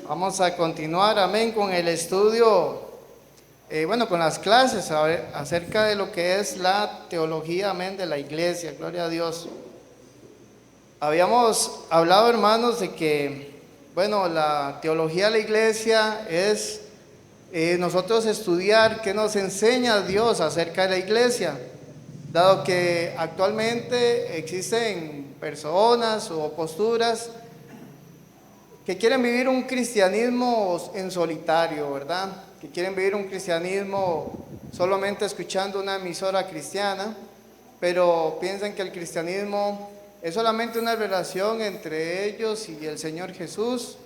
Vamos a continuar, amén, con el estudio, con las clases acerca de lo que es la teología, amén, de la iglesia, gloria a Dios. Habíamos hablado, hermanos, de que, la teología de la iglesia es nosotros estudiar qué nos enseña Dios acerca de la iglesia, dado que actualmente existen personas o posturas que quieren vivir un cristianismo en solitario, ¿verdad? Que quieren vivir un cristianismo solamente escuchando una emisora cristiana, pero piensan que el cristianismo es solamente una relación entre ellos y el Señor Jesús,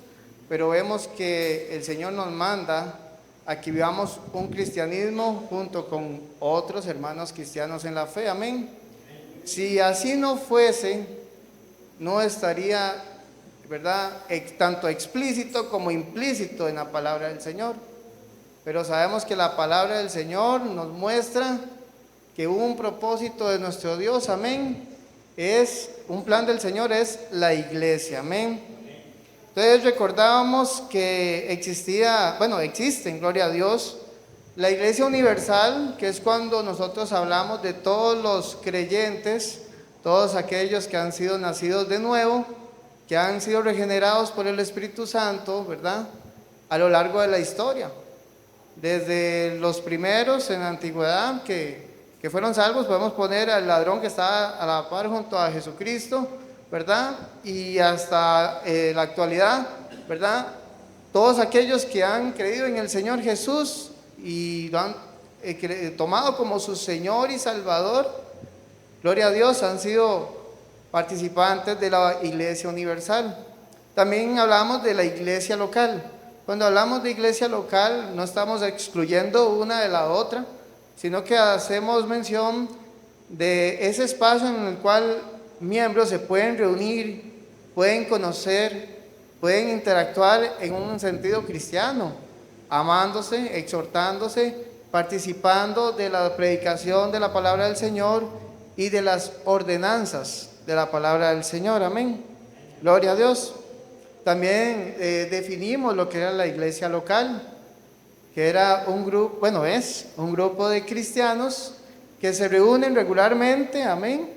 pero vemos que el Señor nos manda a que vivamos un cristianismo junto con otros hermanos cristianos en la fe, amén. Si así no fuese, no estaría, ¿verdad?, tanto explícito como implícito en la palabra del Señor. Pero sabemos que la palabra del Señor nos muestra que un propósito de nuestro Dios, amén, un plan del Señor es la iglesia, amén. Entonces recordábamos que existen, gloria a Dios, la iglesia universal, que es cuando nosotros hablamos de todos los creyentes, todos aquellos que han sido nacidos de nuevo, que han sido regenerados por el Espíritu Santo, ¿verdad?, a lo largo de la historia. Desde los primeros en la antigüedad que fueron salvos, podemos poner al ladrón que estaba a la par junto a Jesucristo, ¿verdad?, y hasta la actualidad, ¿verdad?, todos aquellos que han creído en el Señor Jesús y lo han tomado como su Señor y Salvador, gloria a Dios, han sido participantes de la iglesia universal. También hablamos de la iglesia local. Cuando hablamos de iglesia local, no estamos excluyendo una de la otra, sino que hacemos mención de ese espacio en el cual miembros se pueden reunir, pueden conocer, pueden interactuar en un sentido cristiano, amándose, exhortándose, participando de la predicación de la palabra del Señor y de las ordenanzas de la palabra del Señor, amén. Gloria a Dios. También definimos lo que era la iglesia local, que era es un grupo de cristianos que se reúnen regularmente, amén,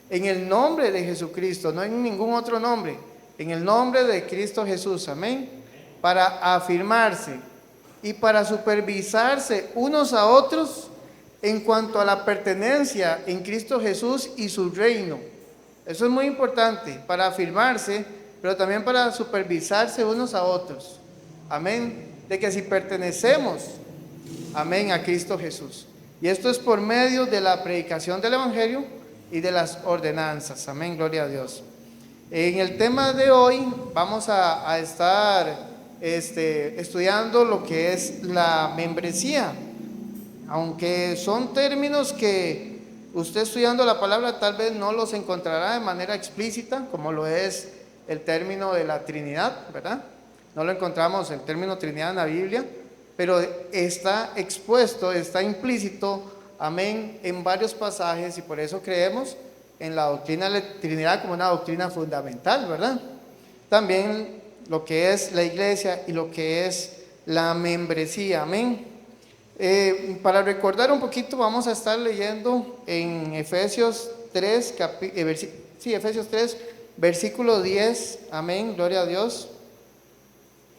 en el nombre de Jesucristo, no en ningún otro nombre, en el nombre de Cristo Jesús, amén, para afirmarse y para supervisarse unos a otros en cuanto a la pertenencia en Cristo Jesús y su reino. Eso es muy importante, para afirmarse, pero también para supervisarse unos a otros, amén, de que si pertenecemos, amén, a Cristo Jesús. Y esto es por medio de la predicación del Evangelio y de las ordenanzas, amén, gloria a Dios. En el tema de hoy vamos a estar estudiando lo que es la membresía, aunque son términos que usted estudiando la palabra tal vez no los encontrará de manera explícita, como lo es el término de la Trinidad, ¿verdad? No lo encontramos el término Trinidad en la Biblia, pero está expuesto, está implícito, amén, en varios pasajes, y por eso creemos en la doctrina de la Trinidad como una doctrina fundamental, ¿verdad? También lo que es la iglesia y lo que es la membresía, amén. Para recordar un poquito, vamos a estar leyendo en Efesios 3, Efesios 3, versículo 10, amén, gloria a Dios.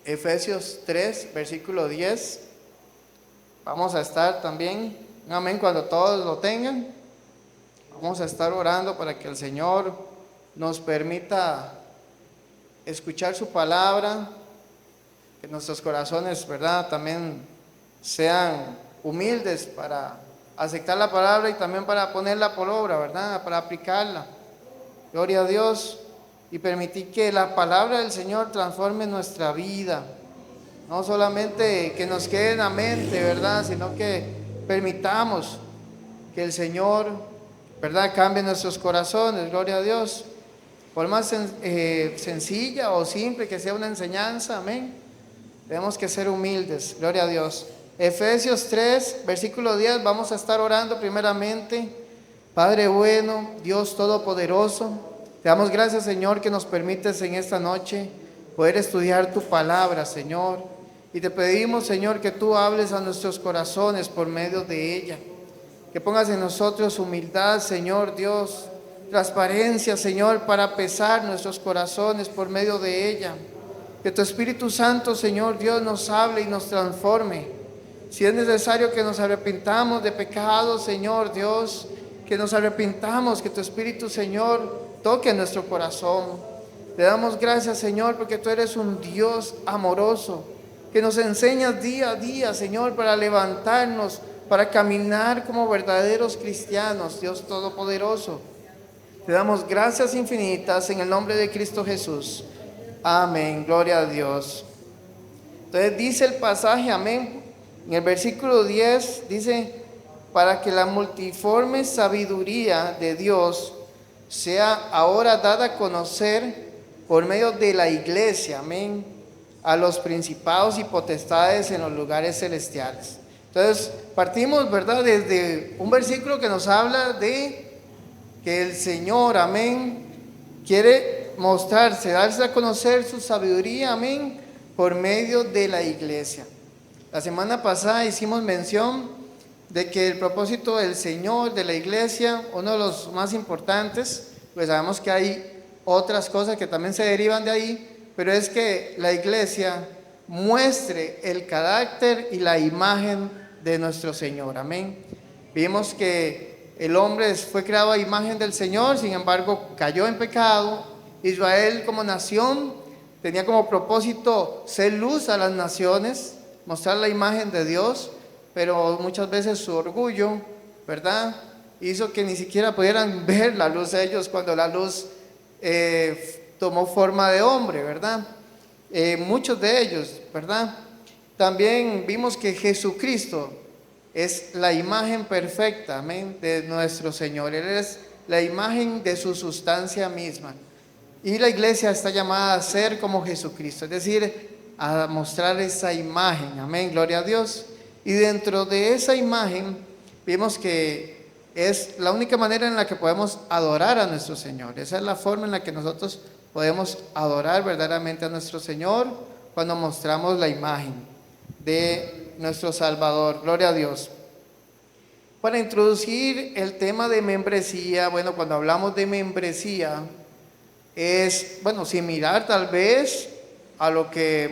Efesios 3, versículo 10. Vamos a estar también, amén, cuando todos lo tengan. Vamos a estar orando para que el Señor nos permita escuchar su palabra, que nuestros corazones, ¿verdad?, también sean humildes para aceptar la palabra y también para ponerla por obra, ¿verdad?, para aplicarla. Gloria a Dios. Y permitir que la palabra del Señor transforme nuestra vida. No solamente que nos quede en la mente, ¿verdad?, sino que permitamos que el Señor, ¿verdad?, cambie nuestros corazones. Gloria a Dios. Por más sencilla o simple que sea una enseñanza, amén, tenemos que ser humildes. Gloria a Dios. Efesios 3, versículo 10, vamos a estar orando primeramente. Padre bueno, Dios todopoderoso, te damos gracias, Señor, que nos permites en esta noche poder estudiar tu palabra, Señor. Y te pedimos, Señor, que tú hables a nuestros corazones por medio de ella. Que pongas en nosotros humildad, Señor Dios, transparencia, Señor, para pesar nuestros corazones por medio de ella. Que tu Espíritu Santo, Señor Dios, nos hable y nos transforme. Si es necesario que nos arrepintamos de pecados, Señor Dios, que nos arrepintamos, que tu Espíritu, Señor, toque nuestro corazón. Te damos gracias, Señor, porque tú eres un Dios amoroso, que nos enseñas día a día, Señor, para levantarnos, para caminar como verdaderos cristianos, Dios Todopoderoso. Te damos gracias infinitas en el nombre de Cristo Jesús. Amén, gloria a Dios. Entonces dice el pasaje, amén, en el versículo 10, dice, para que la multiforme sabiduría de Dios sea ahora dada a conocer por medio de la iglesia, amén, a los principados y potestades en los lugares celestiales. Entonces partimos, ¿verdad?, desde un versículo que nos habla de que el Señor, amén, quiere mostrarse, darse a conocer su sabiduría, amén, por medio de la iglesia. La semana pasada hicimos mención de que el propósito del Señor, de la iglesia, uno de los más importantes, pues sabemos que hay otras cosas que también se derivan de ahí, pero es que la iglesia muestre el carácter y la imagen de nuestro Señor, amén. Vimos que el hombre fue creado a imagen del Señor, sin embargo cayó en pecado. Israel como nación tenía como propósito ser luz a las naciones, mostrar la imagen de Dios, pero muchas veces su orgullo, ¿verdad?, hizo que ni siquiera pudieran ver la luz de ellos cuando la luz tomó forma de hombre, ¿verdad? Muchos de ellos, ¿verdad? También vimos que Jesucristo es la imagen perfecta, amén, de nuestro Señor. Él es la imagen de su sustancia misma. Y la iglesia está llamada a ser como Jesucristo, es decir, a mostrar esa imagen, amén, gloria a Dios. Y dentro de esa imagen vimos que es la única manera en la que podemos adorar a nuestro Señor. Esa es la forma en la que nosotros podemos adorar verdaderamente a nuestro Señor, cuando mostramos la imagen de nuestro Salvador. Gloria a Dios. Para introducir el tema de membresía, bueno, cuando hablamos de membresía, es, bueno, similar tal vez a lo que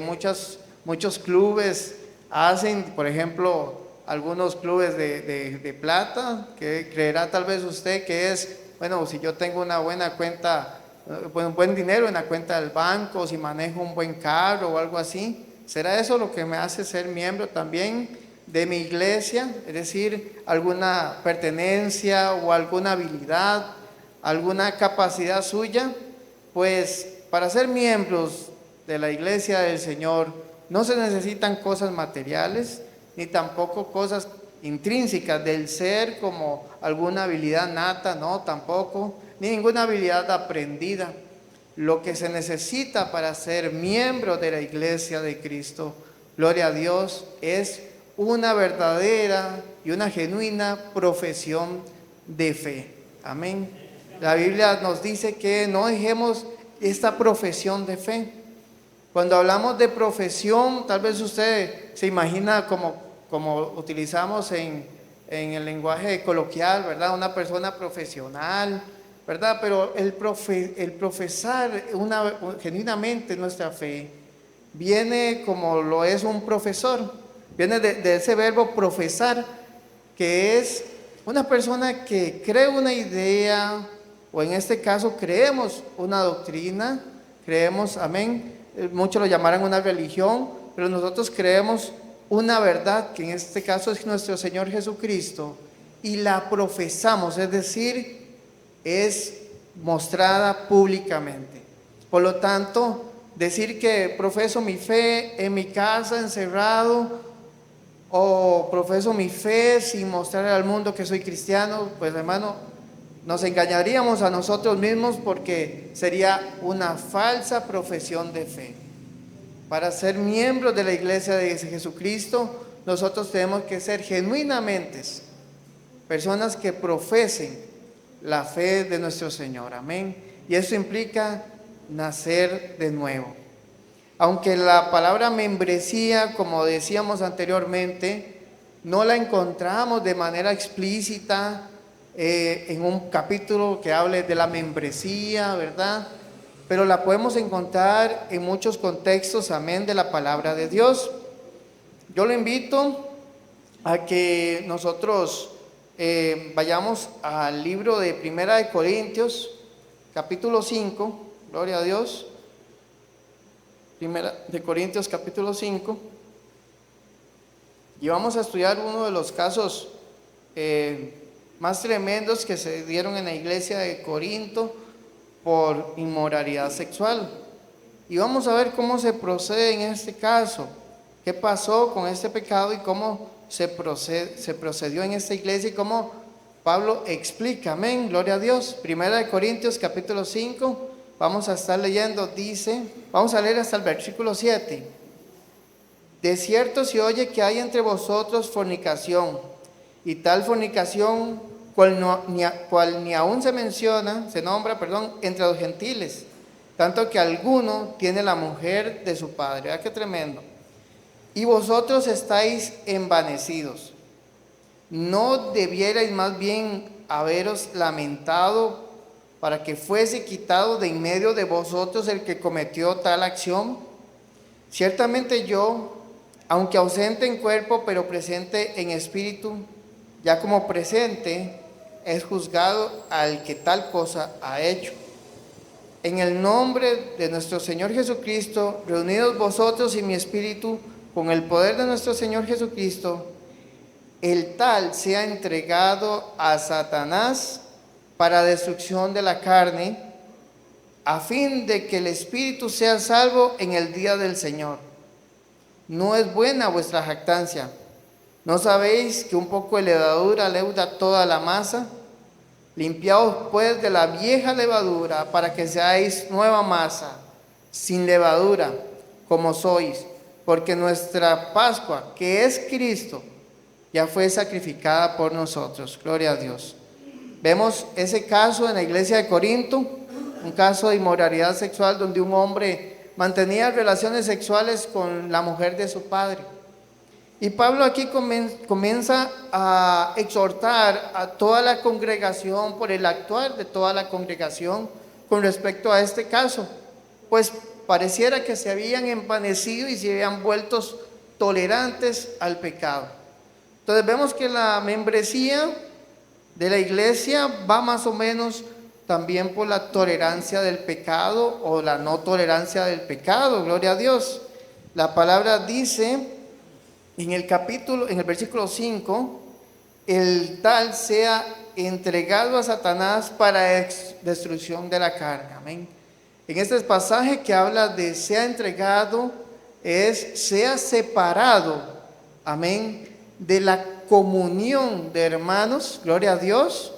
muchos clubes hacen, por ejemplo, algunos clubes de plata, que creerá tal vez usted que es, bueno, si yo tengo una buena cuenta, un buen dinero en la cuenta del banco, si manejo un buen carro o algo así, ¿será eso lo que me hace ser miembro también de mi iglesia? Es decir, alguna pertenencia o alguna habilidad, alguna capacidad suya. Pues para ser miembros de la iglesia del Señor no se necesitan cosas materiales, ni tampoco cosas intrínsecas del ser, como alguna habilidad nata, no, tampoco, ni ninguna habilidad aprendida. Lo que se necesita para ser miembro de la iglesia de Cristo, gloria a Dios, es una verdadera y una genuina profesión de fe. Amén. La Biblia nos dice que no dejemos esta profesión de fe. Cuando hablamos de profesión, tal vez usted se imagina como utilizamos en el lenguaje coloquial, ¿verdad? Una persona profesional, ¿verdad? Pero el profesar genuinamente nuestra fe viene como lo es un profesor, viene de ese verbo profesar, que es una persona que cree una idea, o en este caso creemos una doctrina, creemos, amén, muchos lo llamarán una religión, pero nosotros creemos una verdad, que en este caso es nuestro Señor Jesucristo, y la profesamos, es decir, es mostrada públicamente. Por lo tanto, decir que profeso mi fe en mi casa encerrado, o profeso mi fe sin mostrar al mundo que soy cristiano, pues hermano, nos engañaríamos a nosotros mismos, porque sería una falsa profesión de fe. Para ser miembros de la iglesia de Jesucristo, nosotros tenemos que ser genuinamente personas que profesen la fe de nuestro Señor, amén. Y eso implica nacer de nuevo. aunque la palabra membresía, como decíamos anteriormente, no la encontramos de manera explícita en un capítulo que hable de la membresía, ¿verdad? Pero la podemos encontrar en muchos contextos, amén, de la palabra de Dios. Yo lo invito a que nosotros vayamos al libro de Primera de Corintios, capítulo 5, gloria a Dios. Primera de Corintios, capítulo 5. Y vamos a estudiar uno de los casos más tremendos que se dieron en la iglesia de Corinto por inmoralidad sexual. Y vamos a ver cómo se procede en este caso, qué pasó con este pecado y cómo se procedió en esta iglesia y cómo Pablo explica, amén, gloria a Dios. Primera de Corintios capítulo 5, vamos a estar leyendo, dice, vamos a leer hasta el versículo 7. De cierto se oye que hay entre vosotros fornicación, y tal fornicación cual ni aún se nombra, entre los gentiles, tanto que alguno tiene la mujer de su padre. ¿Verdad qué tremendo? Y vosotros estáis envanecidos. ¿No debierais más bien haberos lamentado para que fuese quitado de en medio de vosotros el que cometió tal acción? Ciertamente yo, aunque ausente en cuerpo, pero presente en espíritu, ya como presente, es juzgado al que tal cosa ha hecho. En el nombre de nuestro Señor Jesucristo, reunidos vosotros y mi espíritu, con el poder de nuestro Señor Jesucristo, el tal sea entregado a Satanás para destrucción de la carne, a fin de que el espíritu sea salvo en el día del Señor. No es buena vuestra jactancia. ¿No sabéis que un poco de levadura leuda toda la masa? Limpiaos pues de la vieja levadura para que seáis nueva masa, sin levadura, como sois, porque nuestra Pascua, que es Cristo, ya fue sacrificada por nosotros. Gloria a Dios. Vemos ese caso en la iglesia de Corinto, un caso de inmoralidad sexual donde un hombre mantenía relaciones sexuales con la mujer de su padre. Y Pablo aquí comienza a exhortar a toda la congregación por el actuar de toda la congregación con respecto a este caso, pues pareciera que se habían envanecido y se habían vuelto tolerantes al pecado. Entonces vemos que la membresía de la iglesia va más o menos también por la tolerancia del pecado o la no tolerancia del pecado, gloria a Dios. La palabra dice en el versículo 5, el tal sea entregado a Satanás para destrucción de la carne, amén. En este pasaje que habla de sea entregado, sea separado, amén, de la comunión de hermanos, gloria a Dios,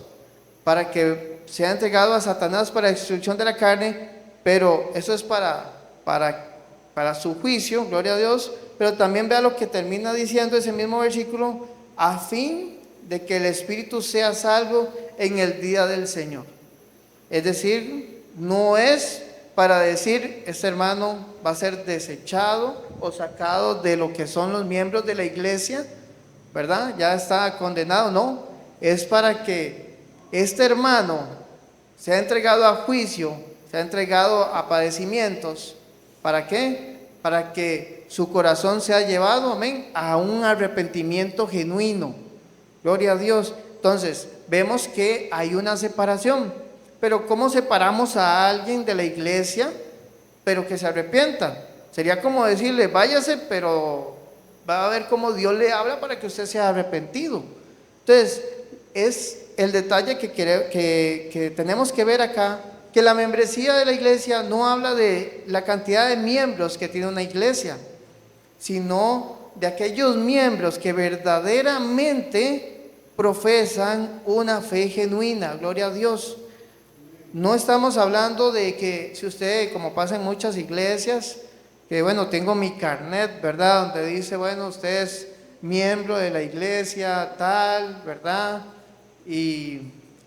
para que sea entregado a Satanás para destrucción de la carne, pero eso es para su juicio, gloria a Dios. Pero también vea lo que termina diciendo ese mismo versículo, a fin de que el espíritu sea salvo en el día del Señor. Es decir, no es para decir, este hermano va a ser desechado o sacado de lo que son los miembros de la iglesia, ¿verdad? Ya está condenado, no. Es para que este hermano sea entregado a juicio, sea entregado a padecimientos. ¿Para qué? Para que su corazón sea llevado, amén, a un arrepentimiento genuino. Gloria a Dios. Entonces, vemos que hay una separación. Pero ¿cómo separamos a alguien de la iglesia, pero que se arrepienta? Sería como decirle, váyase, pero va a ver cómo Dios le habla para que usted sea arrepentido. Entonces, es el detalle que tenemos que ver acá, que la membresía de la iglesia no habla de la cantidad de miembros que tiene una iglesia, sino de aquellos miembros que verdaderamente profesan una fe genuina, gloria a Dios. No estamos hablando de que si usted, como pasa en muchas iglesias, que bueno, tengo mi carnet, ¿verdad? Donde dice, bueno, usted es miembro de la iglesia tal, ¿verdad? Y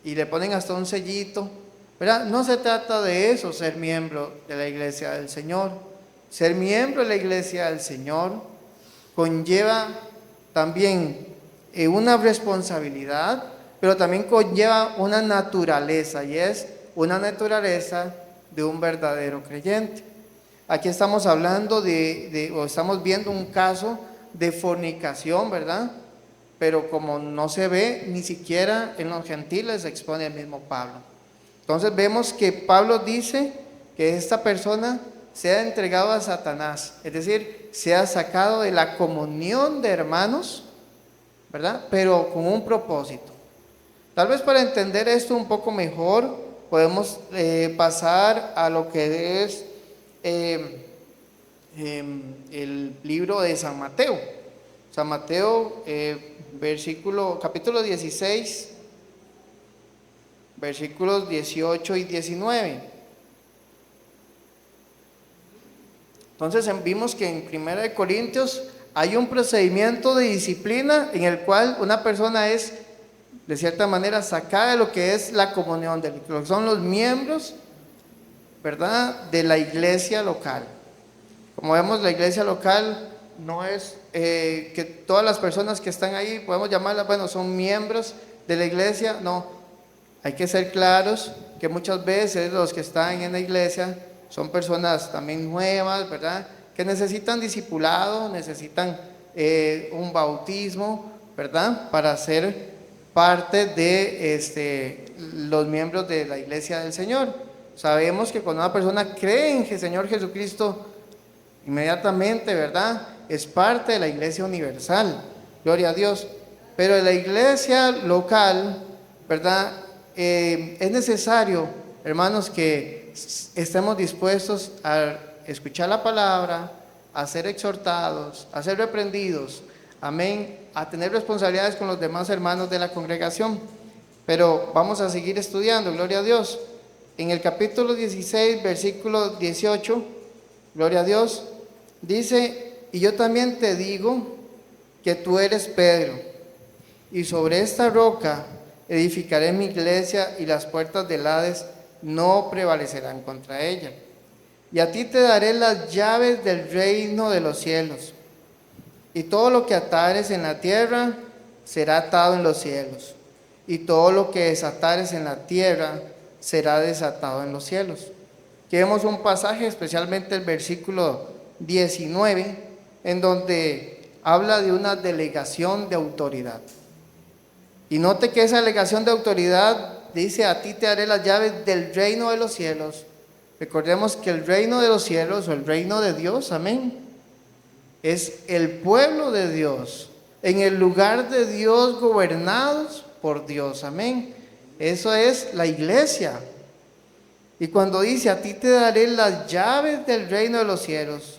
le ponen hasta un sellito, ¿verdad? No se trata de eso, ser miembro de la iglesia del Señor. Ser miembro de la iglesia del Señor conlleva también una responsabilidad, pero también conlleva una naturaleza, y es una naturaleza de un verdadero creyente. Aquí estamos hablando o estamos viendo un caso de fornicación, ¿verdad? Pero como no se ve, ni siquiera en los gentiles se expone el mismo Pablo. Entonces vemos que Pablo dice que esta persona sea entregado a Satanás, es decir, sea sacado de la comunión de hermanos, ¿verdad? Pero con un propósito. Tal vez para entender esto un poco mejor, podemos pasar a lo que es el libro de San Mateo. San Mateo, capítulo 16, versículos 18 y 19. Entonces vimos que en 1 Corintios hay un procedimiento de disciplina en el cual una persona es, de cierta manera, sacada de lo que es la comunión, de lo que son los miembros, ¿verdad?, de la iglesia local. Como vemos, la iglesia local no es que todas las personas que están ahí, podemos llamarlas, bueno, son miembros de la iglesia. No, hay que ser claros que muchas veces los que están en la iglesia son personas también nuevas, ¿verdad?, que necesitan discipulado, necesitan un bautismo, ¿verdad?, para ser parte de los miembros de la iglesia del Señor. Sabemos que cuando una persona cree en el Señor Jesucristo, inmediatamente, ¿verdad?, es parte de la iglesia universal, gloria a Dios. Pero en la iglesia local, ¿verdad?, es necesario, hermanos, que estemos dispuestos a escuchar la palabra, a ser exhortados, a ser reprendidos, amén, a tener responsabilidades con los demás hermanos de la congregación. Pero vamos a seguir estudiando, gloria a Dios. En el capítulo 16, versículo 18, gloria a Dios, dice: y yo también te digo que tú eres Pedro, y sobre esta roca edificaré mi iglesia, y las puertas del Hades no prevalecerán contra ella. Y a ti te daré las llaves del reino de los cielos, y todo lo que atares en la tierra será atado en los cielos, y todo lo que desatares en la tierra será desatado en los cielos. Aquí vemos un pasaje, especialmente el versículo 19, en donde habla de una delegación de autoridad. Y note que esa delegación de autoridad dice: a ti te daré las llaves del reino de los cielos. Recordemos que el reino de los cielos, o el reino de Dios, amén, es el pueblo de Dios, en el lugar de Dios, gobernados por Dios, amén. Eso es la iglesia. Y cuando dice: a ti te daré las llaves del reino de los cielos,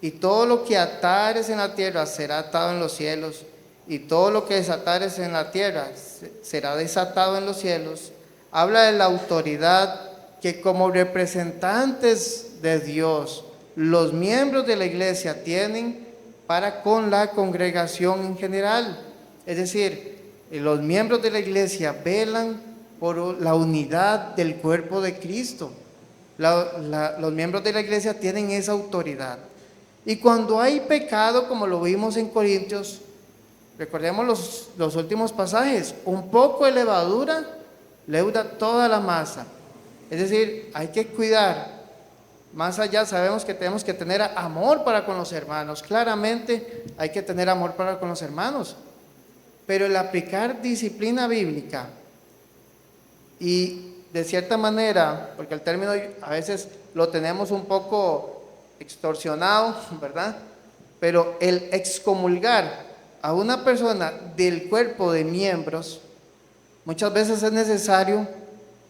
y todo lo que atares en la tierra será atado en los cielos, y todo lo que desatares en la tierra será desatado en los cielos, habla de la autoridad que como representantes de Dios, los miembros de la iglesia tienen para con la congregación en general. Es decir, los miembros de la iglesia velan por la unidad del cuerpo de Cristo. Los miembros de la iglesia tienen esa autoridad. Y cuando hay pecado, como lo vimos en Corintios, recordemos los últimos pasajes: un poco de levadura leuda toda la masa. Es decir, hay que cuidar. Más allá, sabemos que tenemos que tener amor para con los hermanos. Claramente hay que tener amor para con los hermanos. Pero el aplicar disciplina bíblica, y de cierta manera, porque el término a veces lo tenemos un poco extorsionado, ¿verdad?, pero el excomulgar a una persona del cuerpo de miembros muchas veces es necesario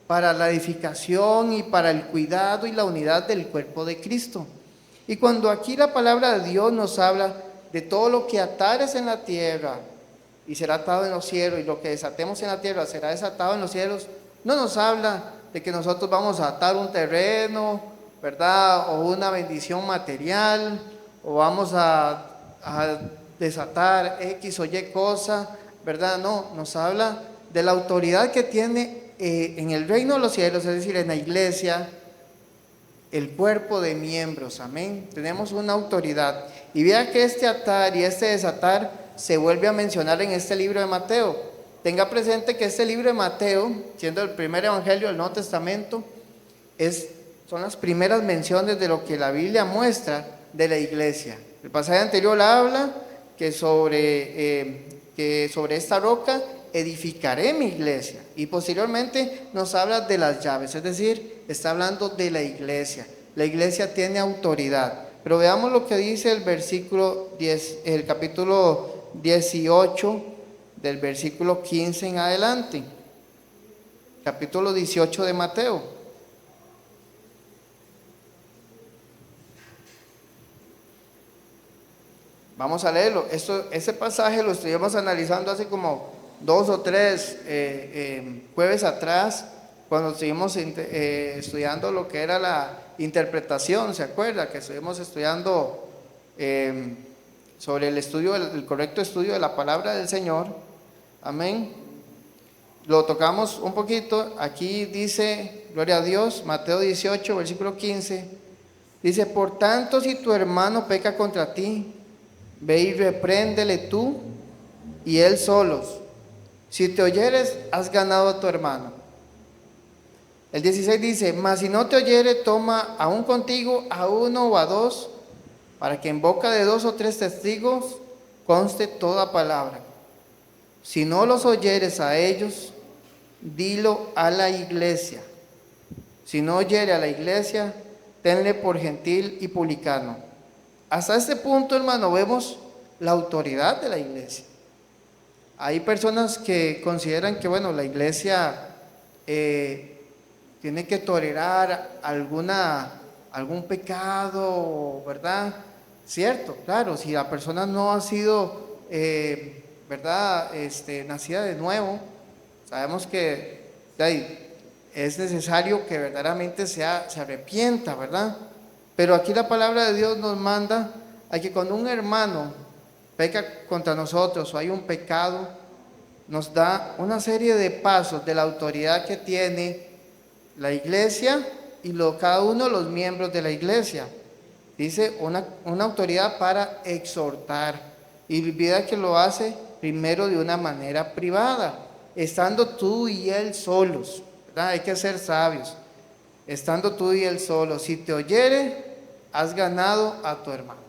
para la edificación y para el cuidado y la unidad del cuerpo de Cristo. Y cuando aquí la palabra de Dios nos habla de todo lo que atares en la tierra y será atado en los cielos, y lo que desatemos en la tierra será desatado en los cielos, no nos habla de que nosotros vamos a atar un terreno, ¿verdad?, o una bendición material, o vamos a desatar X o Y cosa, ¿verdad? No, nos habla de la autoridad que tiene en el reino de los cielos, es decir, en la iglesia, el cuerpo de miembros, amén. Tenemos una autoridad. Y vea que este atar y este desatar se vuelve a mencionar en este libro de Mateo. Tenga presente que este libro de Mateo, siendo el primer evangelio del Nuevo Testamento, son las primeras menciones de lo que la Biblia muestra de la iglesia. El pasaje anterior habla que sobre esta roca edificaré mi iglesia, y posteriormente nos habla de las llaves, es decir, está hablando de la iglesia. La iglesia tiene autoridad. Pero veamos lo que dice el versículo 10, el capítulo 18, del versículo 15 en adelante. Capítulo 18 de Mateo. Vamos a leerlo. Ese pasaje lo estuvimos analizando hace como 2 o 3 jueves atrás, cuando estuvimos estudiando lo que era la interpretación. ¿Se acuerda? Que estuvimos estudiando sobre el correcto estudio de la palabra del Señor. Amén. Lo tocamos un poquito. Aquí dice, gloria a Dios, Mateo 18, versículo 15. Dice: por tanto, si tu hermano peca contra ti, ve y repréndele tú y él solos. Si te oyeres, has ganado a tu hermano. El 16 dice: mas si no te oyere, toma aún contigo a uno o a dos, para que en boca de 2 o 3 testigos conste toda palabra. Si no los oyeres a ellos, dilo a la iglesia. Si no oyere a la iglesia, tenle por gentil y publicano. Hasta este punto, hermano, vemos la autoridad de la iglesia. Hay personas que consideran que, bueno, la iglesia tiene que tolerar algún pecado, ¿verdad? Cierto, claro, si la persona no ha sido, ¿verdad?, nacida de nuevo, sabemos que es necesario que verdaderamente se arrepienta, ¿verdad? Pero aquí la palabra de Dios nos manda a que cuando un hermano peca contra nosotros o hay un pecado, nos da una serie de pasos de la autoridad que tiene la iglesia y cada uno de los miembros de la iglesia. Dice una autoridad para exhortar, y vida que lo hace primero de una manera privada, estando tú y él solos, ¿verdad? Hay que ser sabios. Estando tú y él solos, si te oyere, has ganado a tu hermano.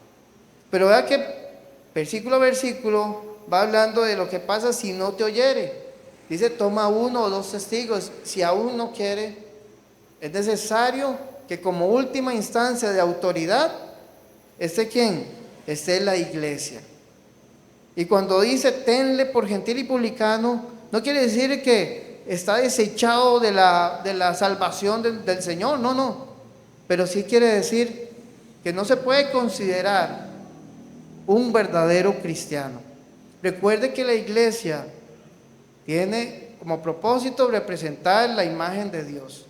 Pero vea que versículo a versículo va hablando de lo que pasa si no te oyere. Dice: toma 1 o 2 testigos. Si aún no quiere, es necesario que como última instancia de autoridad esté ¿quién? Esté la iglesia. Y cuando dice tenle por gentil y publicano, no quiere decir que está desechado de la salvación del Señor, no. Pero sí quiere decir que no se puede considerar un verdadero cristiano. Recuerde que la iglesia tiene como propósito representar la imagen de Dios.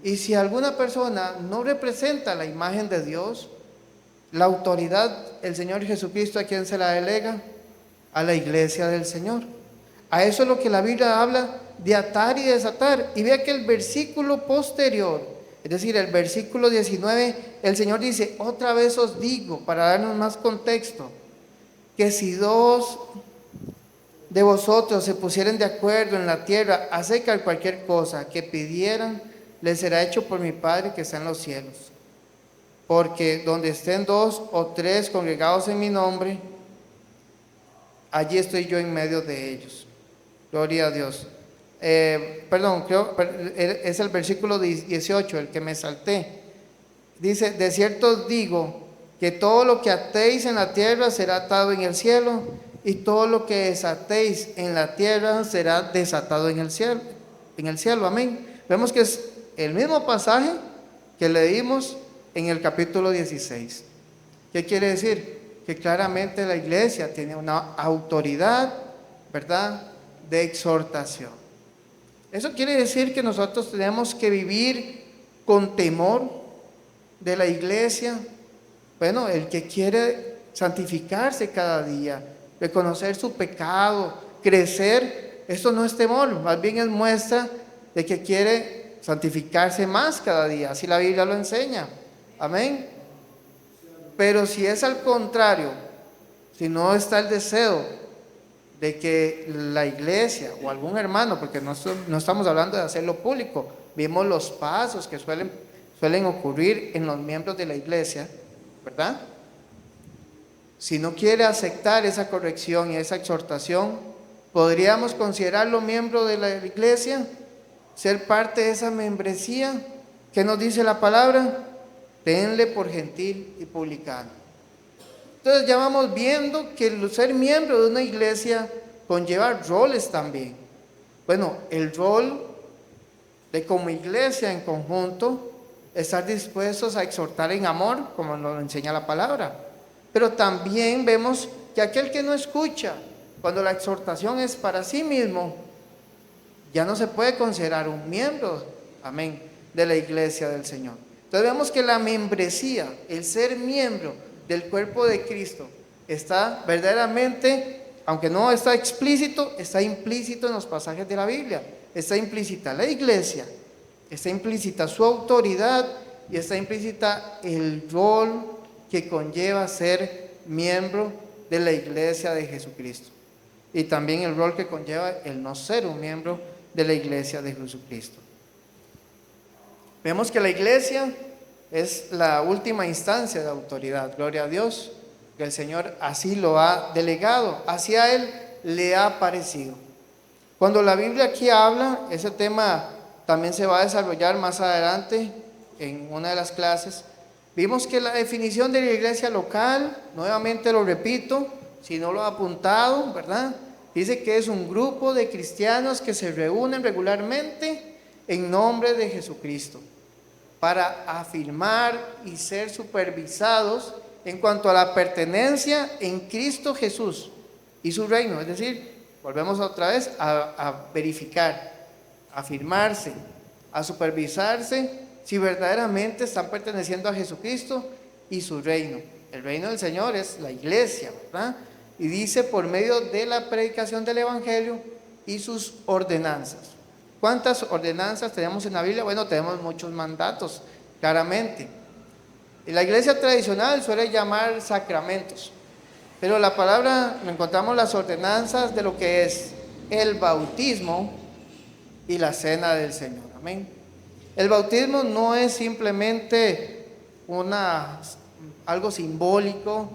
Y si alguna persona no representa la imagen de Dios, la autoridad, el Señor Jesucristo, ¿a quién se la delega? A la iglesia del Señor. A eso es lo que la Biblia habla de atar y desatar. Y vea que el versículo posterior, es decir, el versículo 19, el Señor dice: otra vez os digo, para darnos más contexto, que si 2 de vosotros se pusieren de acuerdo en la tierra acerca de cualquier cosa que pidieran, les será hecho por mi Padre que está en los cielos. Porque donde estén 2 o 3 congregados en mi nombre, allí estoy yo en medio de ellos. Gloria a Dios. Creo es el versículo 18 el que me salté. Dice: de cierto os digo que todo lo que atéis en la tierra será atado en el cielo, y todo lo que desatéis en la tierra será desatado en el cielo. Amén. Vemos que es el mismo pasaje que leímos en el capítulo 16. ¿Qué quiere decir? Que claramente la iglesia tiene una autoridad, ¿verdad?, de exhortación. Eso quiere decir que nosotros tenemos que vivir con temor de la iglesia. Bueno, el que quiere santificarse cada día, reconocer su pecado, crecer, eso no es temor, más bien es muestra de que quiere santificarse más cada día, así la Biblia lo enseña, amén. Pero si es al contrario, si no está el deseo de que la iglesia o algún hermano, porque no estamos hablando de hacerlo público, vimos los pasos que suelen ocurrir en los miembros de la iglesia, ¿verdad? Si no quiere aceptar esa corrección y esa exhortación, podríamos considerarlo miembro de la iglesia, ser parte de esa membresía. ¿Qué nos dice la palabra? Tenle por gentil y publicano. Entonces ya vamos viendo que el ser miembro de una iglesia conlleva roles también. Bueno, el rol de como iglesia en conjunto, estar dispuestos a exhortar en amor, como nos enseña la palabra. Pero también vemos que aquel que no escucha, cuando la exhortación es para sí mismo, ya no se puede considerar un miembro, amén, de la iglesia del Señor. Entonces vemos que la membresía, el ser miembro del cuerpo de Cristo, está verdaderamente, aunque no está explícito, está implícito en los pasajes de la Biblia. Está implícita la iglesia, está implícita su autoridad y está implícita el rol que conlleva ser miembro de la iglesia de Jesucristo. Y también el rol que conlleva el no ser un miembro de la iglesia de Jesucristo. Vemos que la iglesia es la última instancia de autoridad. Gloria a Dios, que el Señor así lo ha delegado, así a Él le ha parecido. Cuando la Biblia aquí habla, ese tema también se va a desarrollar más adelante en una de las clases. Vimos que la definición de la iglesia local, nuevamente lo repito, si no lo ha apuntado, ¿verdad? Dice que es un grupo de cristianos que se reúnen regularmente en nombre de Jesucristo para afirmar y ser supervisados en cuanto a la pertenencia en Cristo Jesús y su reino. Es decir, volvemos otra vez a verificar, a afirmarse, a supervisarse si verdaderamente están perteneciendo a Jesucristo y su reino. El reino del Señor es la iglesia, ¿verdad? Y dice por medio de la predicación del Evangelio y sus ordenanzas. ¿Cuántas ordenanzas tenemos en la Biblia? Bueno, tenemos muchos mandatos, claramente. En la iglesia tradicional suele llamar sacramentos, pero la palabra encontramos las ordenanzas de lo que es el bautismo y la cena del Señor. Amén. El bautismo no es simplemente algo simbólico,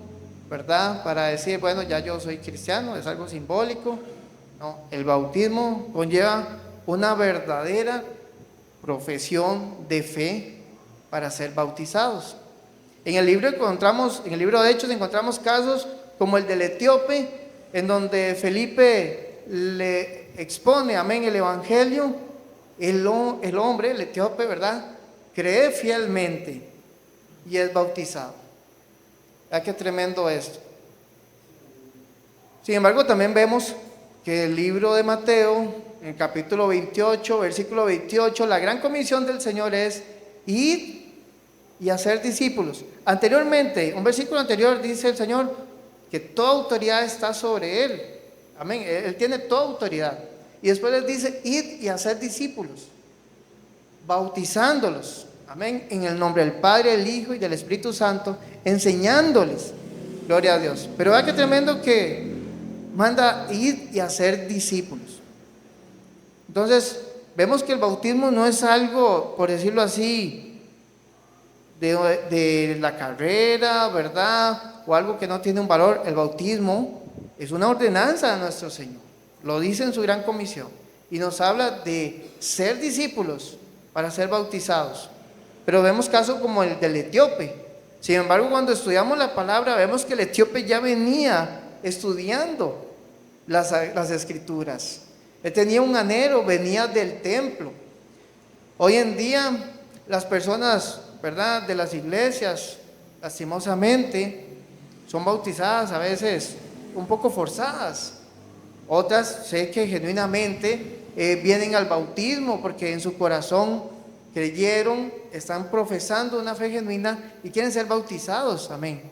¿verdad? Para decir, bueno, ya yo soy cristiano, es algo simbólico. No, el bautismo conlleva una verdadera profesión de fe para ser bautizados. En el libro de Hechos encontramos casos como el del etíope, en donde Felipe le expone, amén, el evangelio. El hombre, el etíope, ¿verdad?, cree fielmente y es bautizado. ¿Verdad qué tremendo esto? Sin embargo, también vemos que el libro de Mateo, en el capítulo 28, versículo 28, la gran comisión del Señor es ir y hacer discípulos. Anteriormente, un versículo anterior dice el Señor que toda autoridad está sobre Él. Amén, Él tiene toda autoridad. Y después les dice, id y hacer discípulos, bautizándolos, amén, en el nombre del Padre, del Hijo y del Espíritu Santo, enseñándoles, gloria a Dios. Pero vea qué tremendo que manda ir y hacer discípulos. Entonces, vemos que el bautismo no es algo, por decirlo así, de la carrera, ¿verdad? O algo que no tiene un valor. El bautismo es una ordenanza de nuestro Señor. Lo dice en su gran comisión y nos habla de ser discípulos para ser bautizados. Pero vemos casos como el del etíope. Sin embargo, cuando estudiamos la palabra, vemos que el etíope ya venía estudiando las escrituras. Él tenía un anhelo, venía del templo. Hoy en día, las personas, ¿verdad?, de las iglesias, lastimosamente, son bautizadas a veces un poco forzadas. Otras sé que genuinamente vienen al bautismo porque en su corazón creyeron, están profesando una fe genuina y quieren ser bautizados, amén.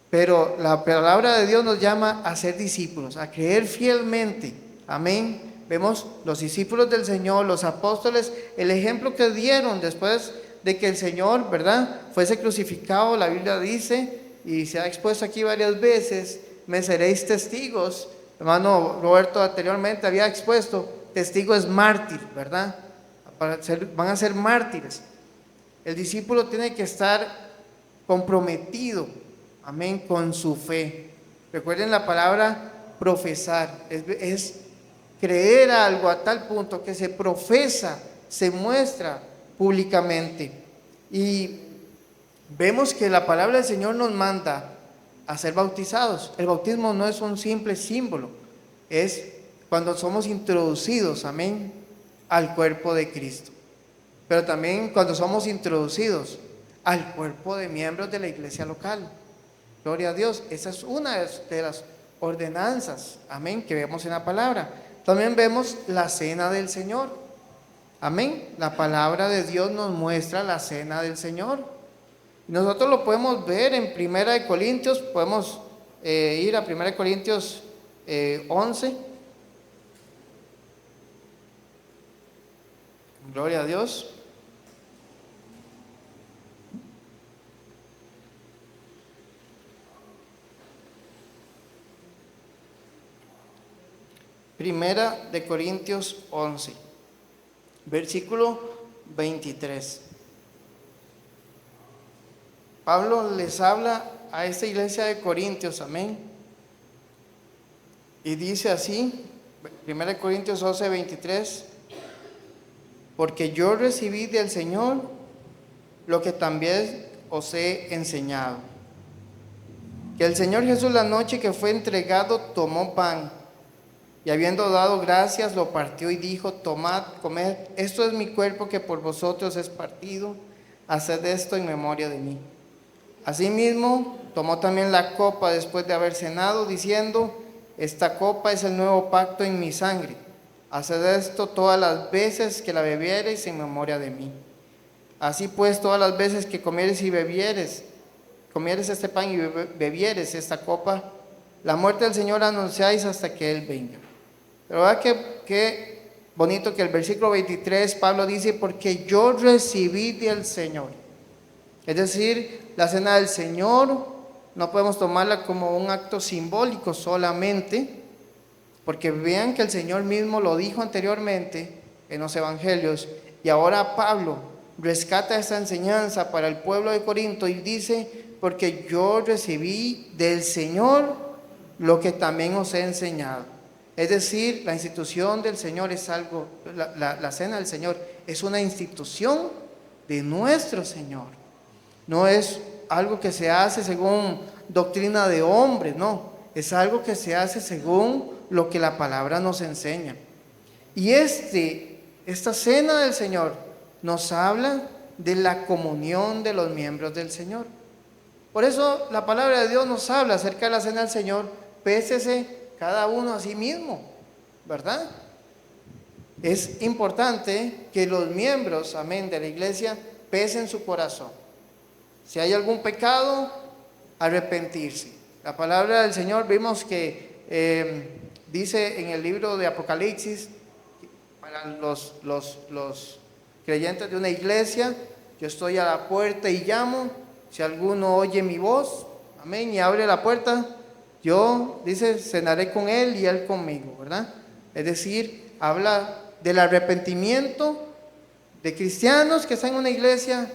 Pero la palabra de Dios nos llama a ser discípulos, a creer fielmente, amén, Vemos los discípulos del Señor, los apóstoles, el ejemplo que dieron después de que el Señor, ¿verdad?, fuese crucificado. La Biblia dice, y se ha expuesto aquí varias veces, me seréis testigos. Hermano Roberto anteriormente había expuesto, testigo es mártir, ¿verdad? Van a ser mártires. El discípulo tiene que estar comprometido, amén, con su fe. Recuerden la palabra profesar, es creer algo a tal punto que se profesa, se muestra públicamente. Y vemos que la palabra del Señor nos manda a ser bautizados. El bautismo no es un simple símbolo, es cuando somos introducidos, amén, al cuerpo de Cristo. Pero también cuando somos introducidos al cuerpo de miembros de la iglesia local. Gloria a Dios. Esa es una de las ordenanzas, amén, que vemos en la palabra. También vemos la cena del Señor. Amén. La palabra de Dios nos muestra la cena del Señor. Nosotros lo podemos ver en Primera de Corintios. Podemos ir a Primera de Corintios 11. Gloria a Dios. Primera de Corintios 11, versículo 23. Pablo les habla a esta iglesia de Corintios, amén. Y dice así, Primera de Corintios 11, 23, porque yo recibí del Señor lo que también os he enseñado. Que el Señor Jesús, la noche que fue entregado, tomó pan, y habiendo dado gracias, lo partió y dijo, tomad, comed, esto es mi cuerpo que por vosotros es partido, haced esto en memoria de mí. Asimismo, tomó también la copa después de haber cenado, diciendo, esta copa es el nuevo pacto en mi sangre. Haced esto todas las veces que la bebiereis en memoria de mí. Así pues, todas las veces que comieres y comieres este pan y bebieres esta copa, la muerte del Señor anunciáis hasta que Él venga. Pero ¿verdad qué bonito que el versículo 23 Pablo dice, porque yo recibí del Señor? Es decir, la cena del Señor no podemos tomarla como un acto simbólico solamente, porque vean que el Señor mismo lo dijo anteriormente en los evangelios, y ahora Pablo rescata esta enseñanza para el pueblo de Corinto y dice, porque yo recibí del Señor lo que también os he enseñado. Es decir, la institución del Señor es algo, la cena del Señor es una institución de nuestro Señor. No es algo que se hace según doctrina de hombres, no. Es algo que se hace según lo que la palabra nos enseña. Y esta cena del Señor nos habla de la comunión de los miembros del Señor. Por eso la palabra de Dios nos habla acerca de la cena del Señor. Pésese cada uno a sí mismo, ¿verdad? Es importante que los miembros, amén, de la iglesia pesen su corazón. Si hay algún pecado, arrepentirse. La palabra del Señor vimos que dice en el libro de Apocalipsis, para los creyentes de una iglesia, yo estoy a la puerta y llamo, si alguno oye mi voz, amén, y abre la puerta, yo, dice, cenaré con él y él conmigo, ¿verdad? Es decir, habla del arrepentimiento de cristianos que están en una iglesia,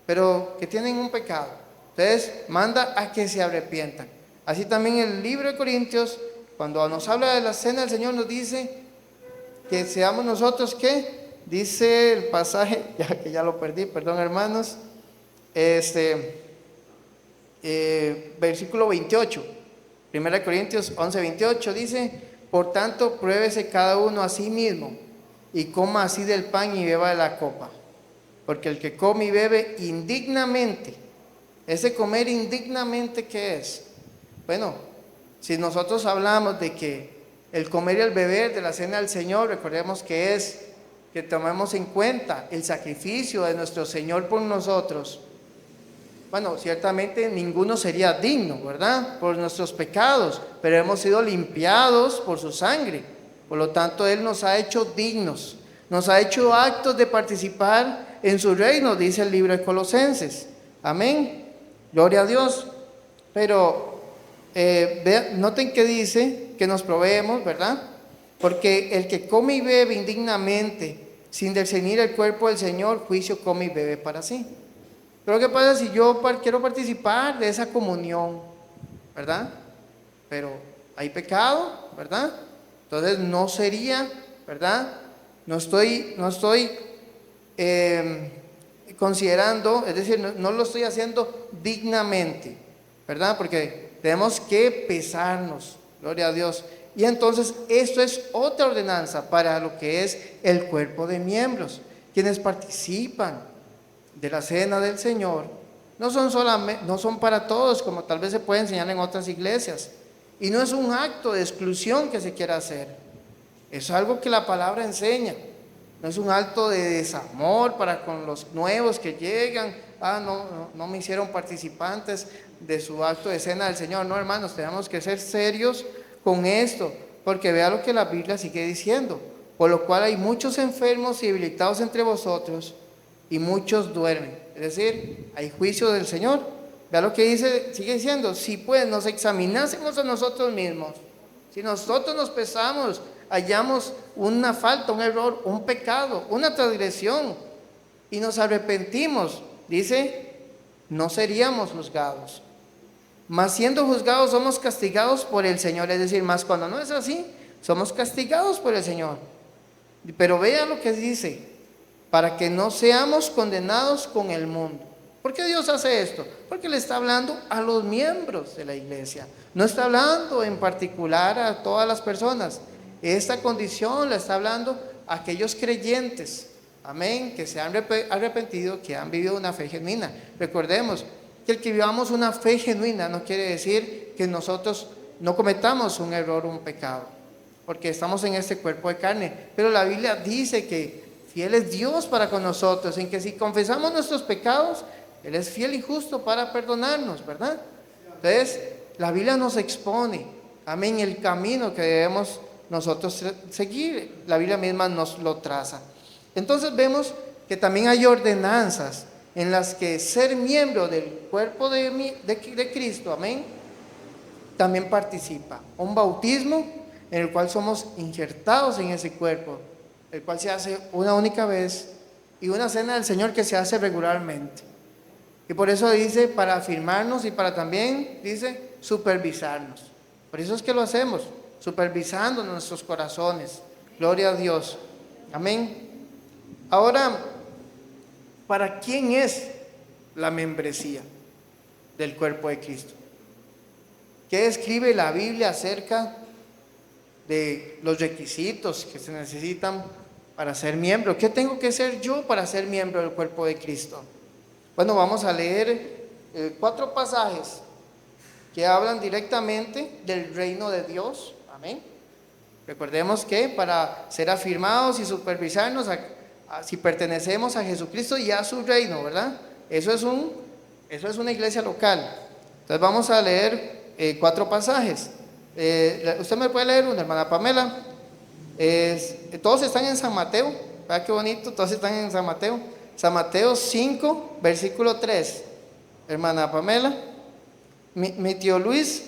pero que tienen un pecado. Entonces, manda a que se arrepientan. Así también el libro de Corintios, cuando nos habla de la cena del Señor, nos dice que seamos nosotros, ¿qué? Dice el pasaje, ya lo perdí, perdón hermanos, versículo 28. 1 Corintios 11, 28 dice, por tanto, pruébese cada uno a sí mismo y coma así del pan y beba de la copa. Porque el que come y bebe indignamente, ese comer indignamente, ¿qué es? Bueno, si nosotros hablamos de que el comer y el beber de la cena del Señor, recordemos que es que tomemos en cuenta el sacrificio de nuestro Señor por nosotros. Bueno, ciertamente ninguno sería digno, ¿verdad? Por nuestros pecados, pero hemos sido limpiados por su sangre. Por lo tanto, Él nos ha hecho dignos, nos ha hecho actos de participar en su reino, dice el libro de Colosenses. Amén. Gloria a Dios. Pero noten que dice que nos proveemos, ¿verdad? Porque el que come y bebe indignamente, sin discernir el cuerpo del Señor, juicio come y bebe para sí. Pero ¿qué pasa si yo quiero participar de esa comunión, ¿verdad? Pero hay pecado, ¿verdad? Entonces no sería, ¿verdad? No estoy considerando, es decir, no lo estoy haciendo dignamente, ¿verdad? Porque tenemos que pesarnos, gloria a Dios. Y entonces esto es otra ordenanza para lo que es el cuerpo de miembros, quienes participan de la cena del Señor. No son para todos, como tal vez se puede enseñar en otras iglesias. Y no es un acto de exclusión que se quiera hacer. Es algo que la palabra enseña. No es un acto de desamor para con los nuevos que llegan. No me hicieron participantes de su acto de cena del Señor. No, hermanos, tenemos que ser serios con esto, porque vea lo que la Biblia sigue diciendo. Por lo cual hay muchos enfermos y debilitados entre vosotros, y muchos duermen. Es decir, hay juicio del Señor. Vea lo que dice, sigue diciendo, si pues nos examinásemos a nosotros mismos, si nosotros nos pesamos, hallamos una falta, un error, un pecado, una transgresión, y nos arrepentimos, dice, no seríamos juzgados. Mas siendo juzgados somos castigados por el Señor. Es decir, más cuando no es así, somos castigados por el Señor. Pero vea lo que dice, para que no seamos condenados con el mundo. ¿Por qué Dios hace esto? Porque le está hablando a los miembros de la iglesia. No está hablando en particular a todas las personas. Esta condición la está hablando a aquellos creyentes, amén, que se han arrepentido, que han vivido una fe genuina. Recordemos que el que vivamos una fe genuina no quiere decir que nosotros no cometamos un error o un pecado, porque estamos en este cuerpo de carne. Pero la Biblia dice que fiel es Dios para con nosotros, en que si confesamos nuestros pecados, Él es fiel y justo para perdonarnos, ¿verdad? Entonces, la Biblia nos expone, amén, el camino que debemos nosotros seguir. La Biblia misma nos lo traza. Entonces vemos que también hay ordenanzas en las que ser miembro del cuerpo de Cristo, amén, también participa. Un bautismo en el cual somos injertados en ese cuerpo, el cual se hace una única vez, y una cena del Señor que se hace regularmente. Y por eso dice, para afirmarnos y para también, dice, supervisarnos. Por eso es que lo hacemos, supervisando nuestros corazones. Gloria a Dios. Amén. Ahora, ¿para quién es la membresía del cuerpo de Cristo? ¿Qué escribe la Biblia acerca de los requisitos que se necesitan para ser miembro? ¿Qué tengo que ser yo para ser miembro del cuerpo de Cristo? Bueno, vamos a leer 4 pasajes que hablan directamente del reino de Dios. Amén. Recordemos que para ser afirmados y supervisarnos, si pertenecemos a Jesucristo y a su reino, ¿verdad? Eso es una iglesia local. Entonces vamos a leer 4 pasajes. ¿Usted me puede leer una, hermana Pamela? Todos están en San Mateo. ¿Verdad qué bonito? Todos están en San Mateo. San Mateo 5, versículo 3. Hermana Pamela. Mi tío Luis,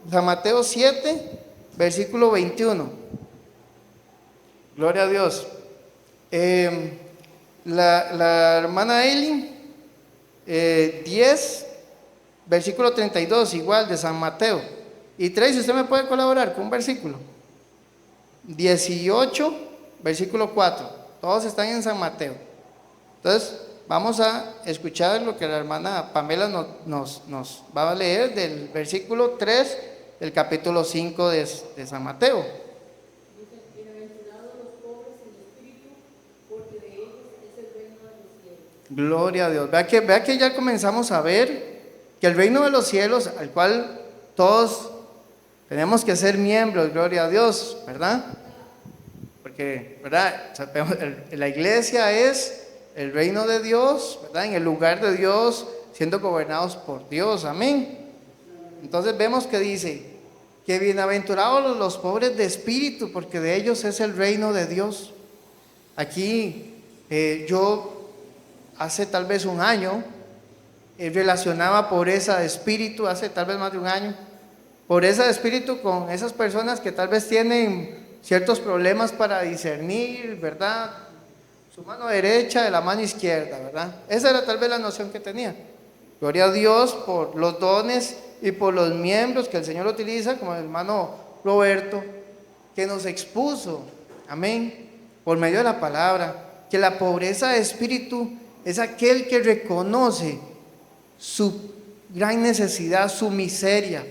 San Mateo 7, versículo 21. Gloria a Dios. La hermana Eileen, 10, versículo 32, igual de San Mateo. Y Tracy, ¿usted me puede colaborar con un versículo? 18, versículo 4. Todos están en San Mateo. Entonces, vamos a escuchar lo que la hermana Pamela nos va a leer del versículo 3 del capítulo 5 de San Mateo. Gloria a Dios. Vea que ya comenzamos a ver que el reino de los cielos, al cual todos tenemos que ser miembros, gloria a Dios, ¿verdad? Porque, ¿verdad? La iglesia es el reino de Dios, ¿verdad? En el lugar de Dios, siendo gobernados por Dios, amén. Entonces vemos que dice que bienaventurados los pobres de espíritu, porque de ellos es el reino de Dios. Aquí yo hace tal vez un año relacionaba pobreza de espíritu, hace tal vez más de un año, pobreza de espíritu con esas personas que tal vez tienen ciertos problemas para discernir, ¿verdad? Su mano derecha de la mano izquierda, ¿verdad? Esa era tal vez la noción que tenía. Gloria a Dios por los dones y por los miembros que el Señor utiliza, como el hermano Roberto, que nos expuso, amén, por medio de la palabra, que la pobreza de espíritu es aquel que reconoce su gran necesidad, su miseria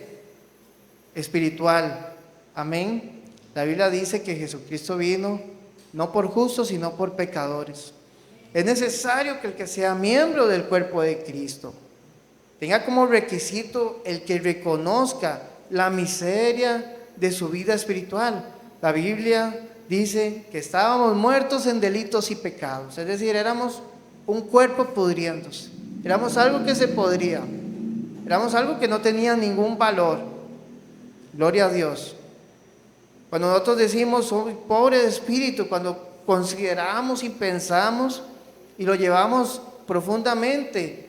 espiritual, amén. La Biblia dice que Jesucristo vino no por justos, sino por pecadores. Es necesario que el que sea miembro del cuerpo de Cristo tenga como requisito el que reconozca la miseria de su vida espiritual. La Biblia dice que estábamos muertos en delitos y pecados, es decir, éramos un cuerpo pudriéndose, éramos algo que se podría, éramos algo que no tenía ningún valor. Gloria a Dios. Cuando nosotros decimos soy pobre de espíritu, cuando consideramos y pensamos y lo llevamos profundamente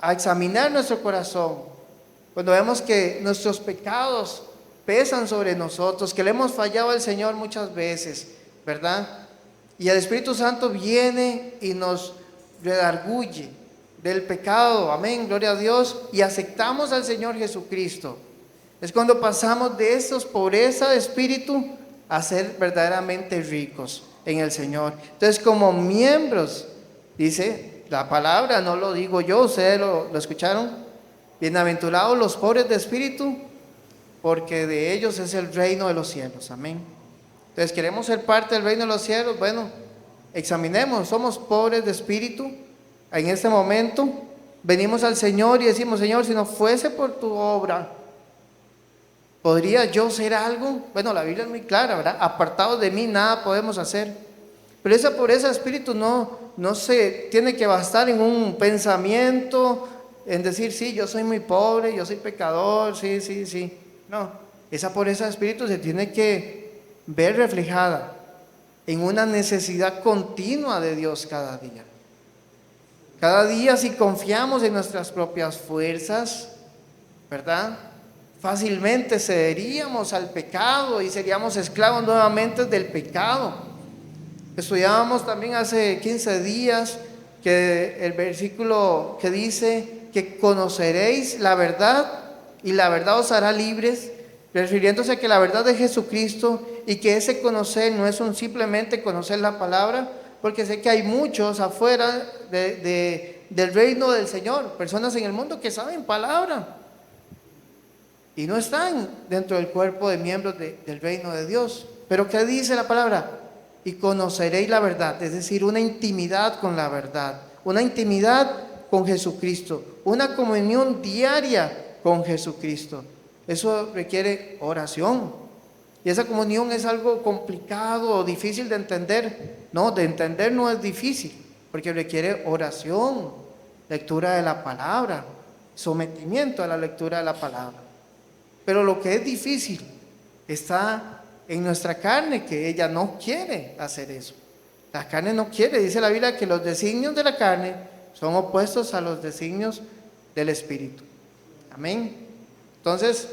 a examinar nuestro corazón, cuando vemos que nuestros pecados pesan sobre nosotros, que le hemos fallado al Señor muchas veces, ¿verdad? Y el Espíritu Santo viene y nos redarguye del pecado, amén, gloria a Dios, y aceptamos al Señor Jesucristo. Es cuando pasamos de estos pobreza de espíritu a ser verdaderamente ricos en el Señor. Entonces, como miembros, dice la palabra, no lo digo yo, ustedes lo escucharon, bienaventurados los pobres de espíritu, porque de ellos es el reino de los cielos, amén. Entonces, ¿queremos ser parte del reino de los cielos? Bueno, examinemos, somos pobres de espíritu en este momento, venimos al Señor y decimos, Señor, si no fuese por tu obra, ¿podría yo ser algo? Bueno, la Biblia es muy clara, ¿verdad? Apartados de mí nada podemos hacer. Pero esa pobreza de espíritu no se tiene que bastar en un pensamiento, en decir, sí, yo soy muy pobre, yo soy pecador, sí. No, esa pobreza de espíritu se tiene que ver reflejada en una necesidad continua de Dios cada día. Cada día, si confiamos en nuestras propias fuerzas, ¿verdad?, fácilmente cederíamos al pecado y seríamos esclavos nuevamente del pecado. Estudiábamos también hace 15 días que el versículo que dice que conoceréis la verdad y la verdad os hará libres, refiriéndose a que la verdad de Jesucristo, y que ese conocer no es simplemente conocer la palabra, porque sé que hay muchos afuera del reino del Señor, personas en el mundo que saben palabra y no están dentro del cuerpo de miembros del reino de Dios. Pero ¿qué dice la palabra? Y conoceréis la verdad, es decir, una intimidad con la verdad, una intimidad con Jesucristo, una comunión diaria con Jesucristo. Eso requiere oración. Y esa comunión es algo complicado o difícil de entender. No, de entender no es difícil, porque requiere oración, lectura de la palabra, sometimiento a la lectura de la palabra. Pero lo que es difícil está en nuestra carne, que ella no quiere hacer eso. La carne no quiere, dice la Biblia que los designios de la carne son opuestos a los designios del Espíritu. Amén. Entonces,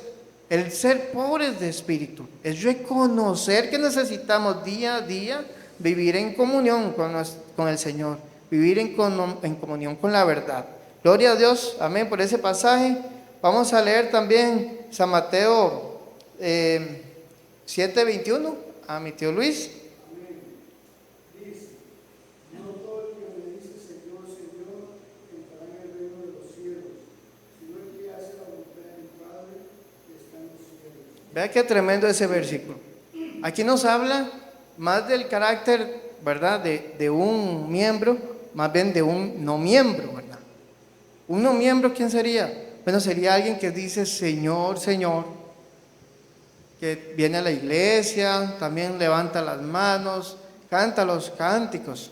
el ser pobres de espíritu es reconocer que necesitamos día a día vivir en comunión con el Señor, vivir en comunión con la verdad. Gloria a Dios, amén, por ese pasaje. Vamos a leer también San Mateo 7:21 a mi tío Luis. Vea qué tremendo ese versículo. Aquí nos habla más del carácter, ¿verdad?, de un miembro, más bien de un no miembro, ¿verdad? Un no miembro, ¿quién sería? Bueno, sería alguien que dice Señor, Señor, que viene a la iglesia, también levanta las manos, canta los cánticos,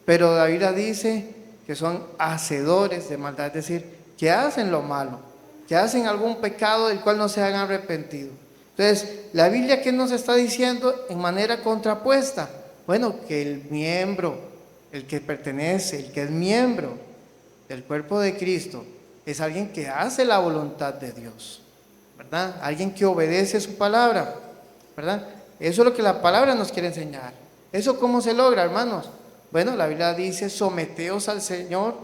pero la Biblia dice que son hacedores de maldad, es decir, que hacen lo malo, que hacen algún pecado del cual no se han arrepentido. Entonces, la Biblia, ¿qué nos está diciendo en manera contrapuesta? Bueno, que el miembro, el que pertenece, el que es miembro del cuerpo de Cristo, es alguien que hace la voluntad de Dios, ¿verdad? Alguien que obedece su palabra, ¿verdad? Eso es lo que la palabra nos quiere enseñar. ¿Eso cómo se logra, hermanos? Bueno, la Biblia dice, someteos al Señor,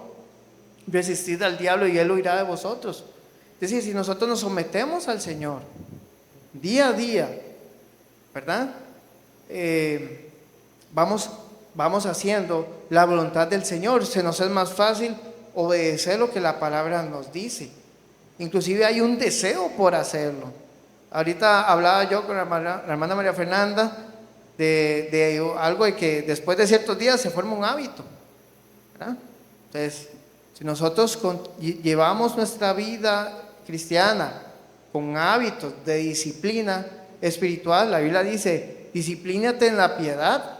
resistid al diablo y Él huirá de vosotros. Es decir, si nosotros nos sometemos al Señor, día a día, ¿verdad? Vamos haciendo la voluntad del Señor. Se nos es más fácil obedecer lo que la palabra nos dice. Inclusive hay un deseo por hacerlo. Ahorita hablaba yo con la hermana María Fernanda de algo de que después de ciertos días se forma un hábito, ¿verdad? Entonces, si nosotros llevamos nuestra vida cristiana con hábitos de disciplina espiritual, la Biblia dice, disciplínate en la piedad,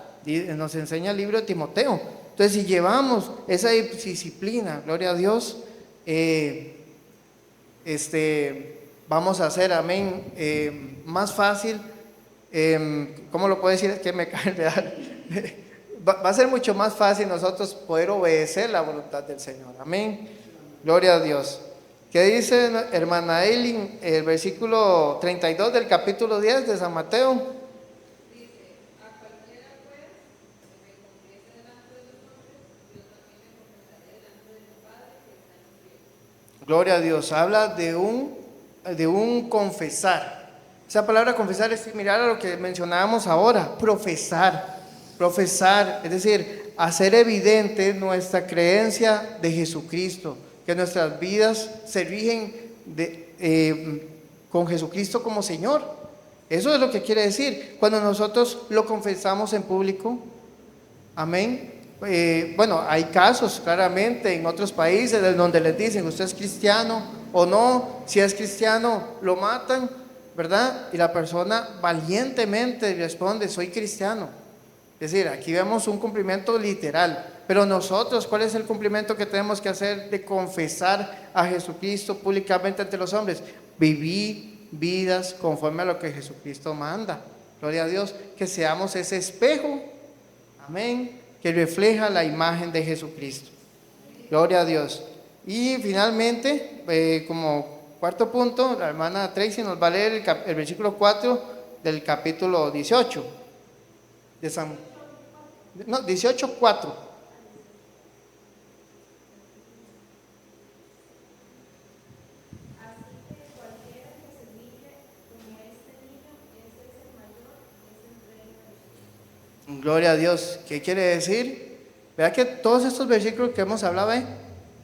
nos enseña el libro de Timoteo. Entonces, si llevamos esa disciplina, gloria a Dios, vamos a hacer, amén, más fácil, ¿cómo lo puedo decir? Es que me cae real. Va a ser mucho más fácil nosotros poder obedecer la voluntad del Señor, amén, gloria a Dios. ¿Qué dice hermana Eileen, el versículo 32 del capítulo 10 de San Mateo? Gloria a Dios, habla de un confesar. Esa palabra confesar es similar a lo que mencionábamos ahora, profesar, es decir, hacer evidente nuestra creencia de Jesucristo, que nuestras vidas se rigen con Jesucristo como Señor. Eso es lo que quiere decir cuando nosotros lo confesamos en público, amén. Bueno, hay casos claramente en otros países en donde les dicen, usted es cristiano o no, si es cristiano lo matan, ¿verdad? Y la persona valientemente responde, soy cristiano. Es decir, aquí vemos un cumplimiento literal, pero nosotros, ¿cuál es el cumplimiento que tenemos que hacer de confesar a Jesucristo públicamente ante los hombres? Vivir vidas conforme a lo que Jesucristo manda. Gloria a Dios, que seamos ese espejo, amén, que refleja la imagen de Jesucristo. Gloria a Dios. Y finalmente, como cuarto punto, la hermana Tracy nos va a leer el versículo 4 del capítulo 18 de San... No, 18:4. Gloria a Dios. ¿Qué quiere decir? Vea que todos estos versículos que hemos hablado,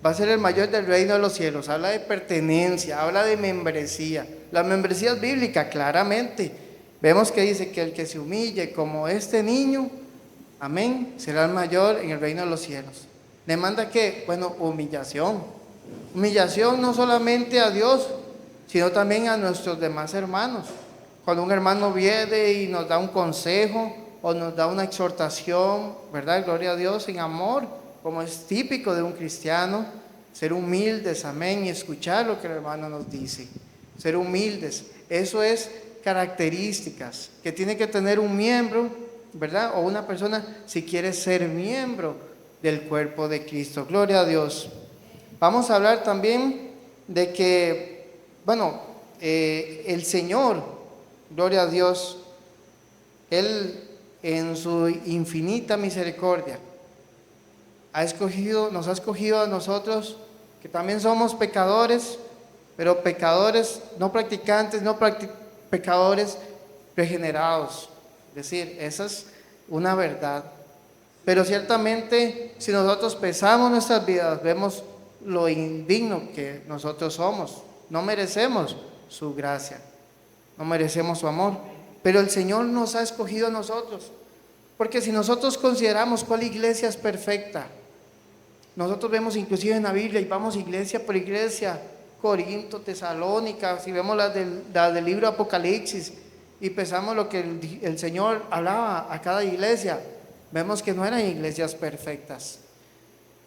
va a ser el mayor del reino de los cielos. Habla de pertenencia, habla de membresía. La membresía es bíblica, claramente. Vemos que dice que el que se humille como este niño, amén, será el mayor en el reino de los cielos. ¿Demanda qué? Bueno, humillación. Humillación no solamente a Dios, sino también a nuestros demás hermanos. Cuando un hermano viene y nos da un consejo o nos da una exhortación, ¿verdad? Gloria a Dios, en amor, como es típico de un cristiano, ser humildes, amén, y escuchar lo que el hermano nos dice. Ser humildes, eso es características que tiene que tener un miembro, ¿verdad? O una persona si quiere ser miembro del cuerpo de Cristo. Gloria a Dios. Vamos a hablar también de que, bueno, el Señor, gloria a Dios, Él en su infinita misericordia nos ha escogido a nosotros, que también somos pecadores, pero pecadores no practicantes, pecadores regenerados. Es decir, esa es una verdad. Pero ciertamente, si nosotros pesamos nuestras vidas, vemos lo indigno que nosotros somos. No merecemos su gracia, no merecemos su amor. Pero el Señor nos ha escogido a nosotros. Porque si nosotros consideramos cuál iglesia es perfecta, nosotros vemos inclusive en la Biblia y vamos iglesia por iglesia, Corinto, Tesalónica, si vemos las del libro Apocalipsis y pensamos lo que el Señor hablaba a cada iglesia, vemos que no eran iglesias perfectas.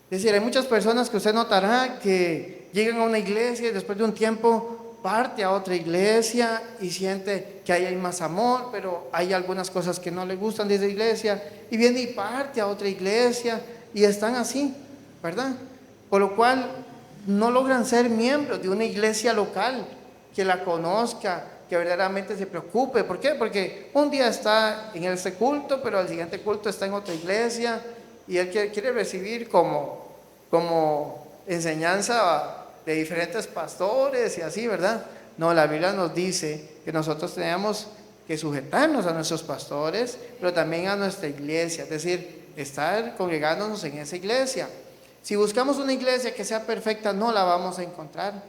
Es decir, hay muchas personas que usted notará que llegan a una iglesia y después de un tiempo parte a otra iglesia y siente que ahí hay más amor, pero hay algunas cosas que no le gustan de esa iglesia, y viene y parte a otra iglesia y están así, ¿verdad? Por lo cual no logran ser miembros de una iglesia local que la conozca, que verdaderamente se preocupe. ¿Por qué? Porque un día está en este culto, pero al siguiente culto está en otra iglesia y él quiere recibir como enseñanza de diferentes pastores y así, ¿verdad? No, la Biblia nos dice que nosotros tenemos que sujetarnos a nuestros pastores, pero también a nuestra iglesia, es decir, estar congregándonos en esa iglesia. Si buscamos una iglesia que sea perfecta, no la vamos a encontrar.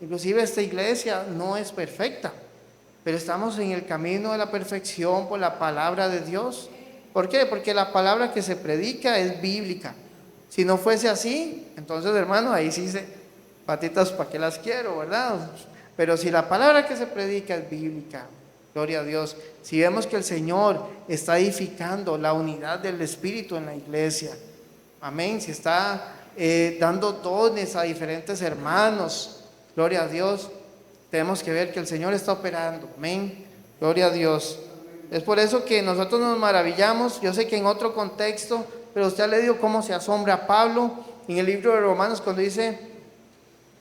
Inclusive esta iglesia no es perfecta, pero estamos en el camino de la perfección por la palabra de Dios. ¿Por qué? Porque la palabra que se predica es bíblica. Si no fuese así, entonces, hermano, ahí sí patitas, ¿para qué las quiero, verdad? Pero si la palabra que se predica es bíblica, gloria a Dios. Si vemos que el Señor está edificando la unidad del Espíritu en la iglesia, amén. Si está dando dones a diferentes hermanos, gloria a Dios. Tenemos que ver que el Señor está operando, amén. Gloria a Dios. Es por eso que nosotros nos maravillamos. Yo sé que en otro contexto, pero usted ha leído cómo se asombra Pablo en el libro de Romanos cuando dice: